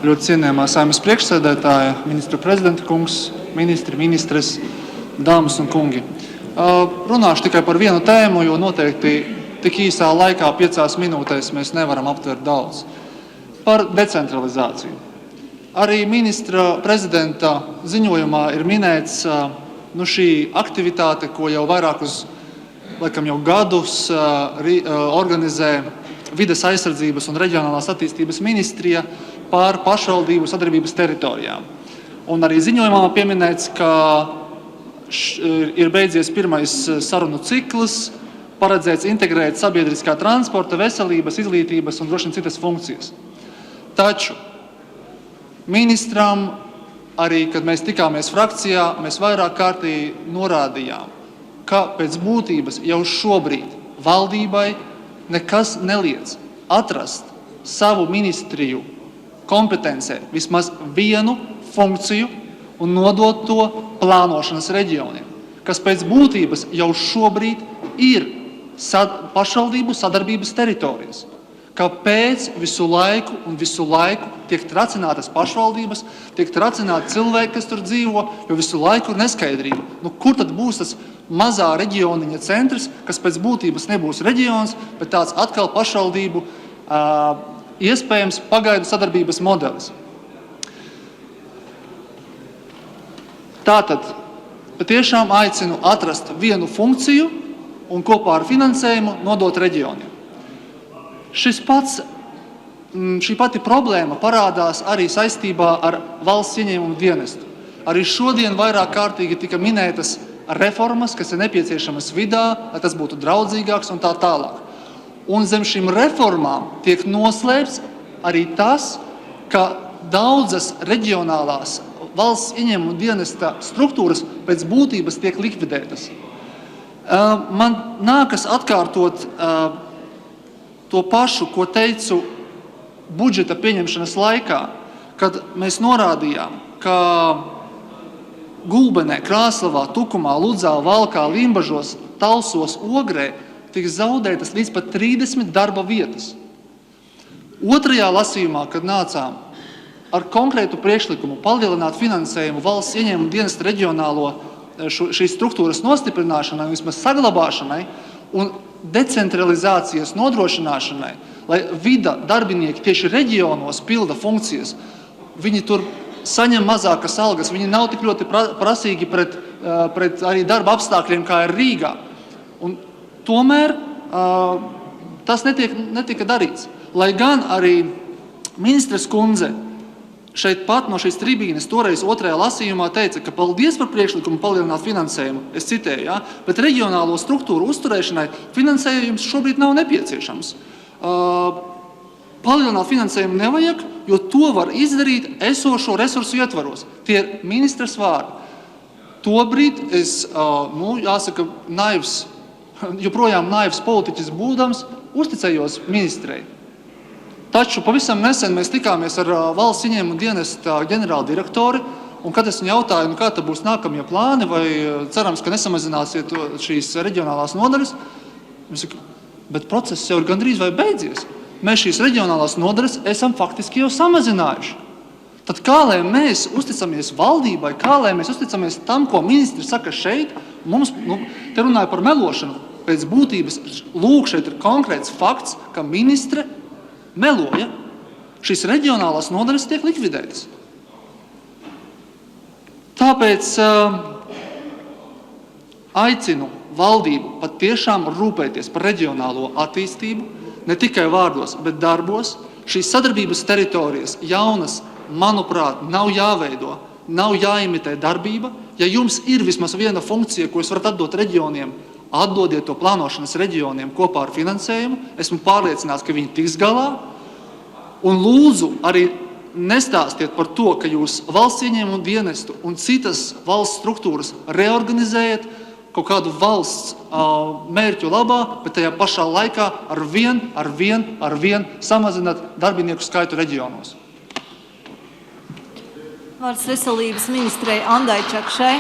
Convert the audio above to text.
Ļoti cienījamā Saeimas priekšsēdētāja, ministru prezidenta kungs, ministres, dāmas un kungi. Runāšu tikai par vienu tēmu, jo noteikti tik īsā laikā, 5 minūtēs, mēs nevaram aptvert daudz. Par decentralizāciju. Arī ministra prezidenta ziņojumā ir minēts šī aktivitāte, ko jau vairākus, laikam jau gadus organizē Vides aizsardzības un reģionālās attīstības ministrija pār pašvaldību sadarbības teritorijām. Un arī ziņojumā pieminēts, ka ir beidzies pirmais sarunu cikls, paredzēts integrēt sabiedriskā transporta, veselības, izglītības un droši vien citas funkcijas. Taču ministram, arī kad mēs tikāmies frakcijā, mēs vairāk kārtīgi norādījām, ka pēc būtības jau šobrīd valdībai nekas neliedz atrast savu ministriju kompetencē vismaz vienu funkciju un nodot to plānošanas reģioniem, kas pēc būtības jau šobrīd ir pašvaldību sadarbības teritorijas. Kāpēc visu laiku tiek tracinātas pašvaldības, tiek tracināti cilvēki, kas tur dzīvo, jo visu laiku ir neskaidrība. Kur tad būs tas mazā reģioniņa centrs, kas pēc būtības nebūs reģions, bet tāds atkal pašvaldību iespējams pagaidu sadarbības modelis. Tātad patiešām aicinu atrast vienu funkciju un kopā ar finansējumu nodot reģioniem. Šī pati problēma parādās arī saistībā ar valsts ieņēmumu dienestu. Arī šodien vairāk kārtīgi tika minētas reformas, kas ir nepieciešamas vidā, lai tas būtu draudzīgāks un tā tālāk. Un zem šīm reformām tiek noslēpts arī tas, ka daudzas reģionālās valsts ieņēmumu dienesta struktūras pēc būtības tiek likvidētas. Man nākas atkārtot to pašu, ko teicu budžeta pieņemšanas laikā, kad mēs norādījām, ka Gulbenē, Krāslavā, Tukumā, Ludzā, Valkā, Limbažos, Talsos, Ogrē tiks zaudētas līdz pat 30 darba vietas. Otrajā lasījumā, kad nācām ar konkrētu priekšlikumu palielināt finansējumu valsts ieņēmumu dienesta reģionālo šīs struktūras nostiprināšanai, vismaz saglabāšanai un decentralizācijas nodrošināšanai, lai vida darbinieki tieši reģionos pilda funkcijas, viņi tur saņem mazākas algas, viņi nav tik ļoti prasīgi pret arī darba apstākļiem, kā ir Rīgā. Un tomēr tas netika darīts. Lai gan arī ministres kundze šeit pat no šīs tribīnes toreiz otrajā lasījumā teica, ka paldies par priekšlikumu palielināt finansējumu, es citēju, bet reģionālo struktūru uzturēšanai finansējums šobrīd nav nepieciešams. Palielināt finansējumu nevajag, jo to var izdarīt esošo resursu ietvaros. Tie ir ministres vārdi. Tobrīd es, jāsaka, joprojām naivs politiķis būdams, uzticējos ministrei. Taču pavisam nesen mēs tikāmies ar valsts ieņēmumu dienesta ģenerāldirektori, un kad es viņu jautāju, kā tad būs nākamie plāni, vai cerams, ka nesamazināsiet šīs reģionālās nodaļas, viņš saka, bet process jau ir gandrīz vai beidzies. Mēs šīs reģionālās nodaļas esam faktiski jau samazinājuši. Tad kā lai mēs uzticamies valdībai, kā lai mēs uzticamies tam, ko ministri saka šeit, mums, te runāja par melošanu, pēc būtības, šeit ir konkrēts fakts, ka ministre meloja, šīs reģionālās nodaļas tiek likvidētas. Tāpēc aicinu valdību patiešām rūpēties par reģionālo attīstību, ne tikai vārdos, bet darbos. Šīs sadarbības teritorijas jaunas, manuprāt, nav jāveido, nav jāimitē darbība. Ja jums ir vismaz viena funkcija, ko jūs varat atdot reģioniem, atdodiet to plānošanas reģioniem kopā ar finansējumu. Esmu pārliecināts, ka viņi tiks galā. Un lūdzu arī nestāstiet par to, ka jūs valsts ieņēmumu dienestu un citas valsts struktūras reorganizējat kaut kādu valsts mērķu labā, bet tajā pašā laikā ar vien samazināt darbinieku skaitu reģionos. Vārds veselības ministrei Andai Čakšai.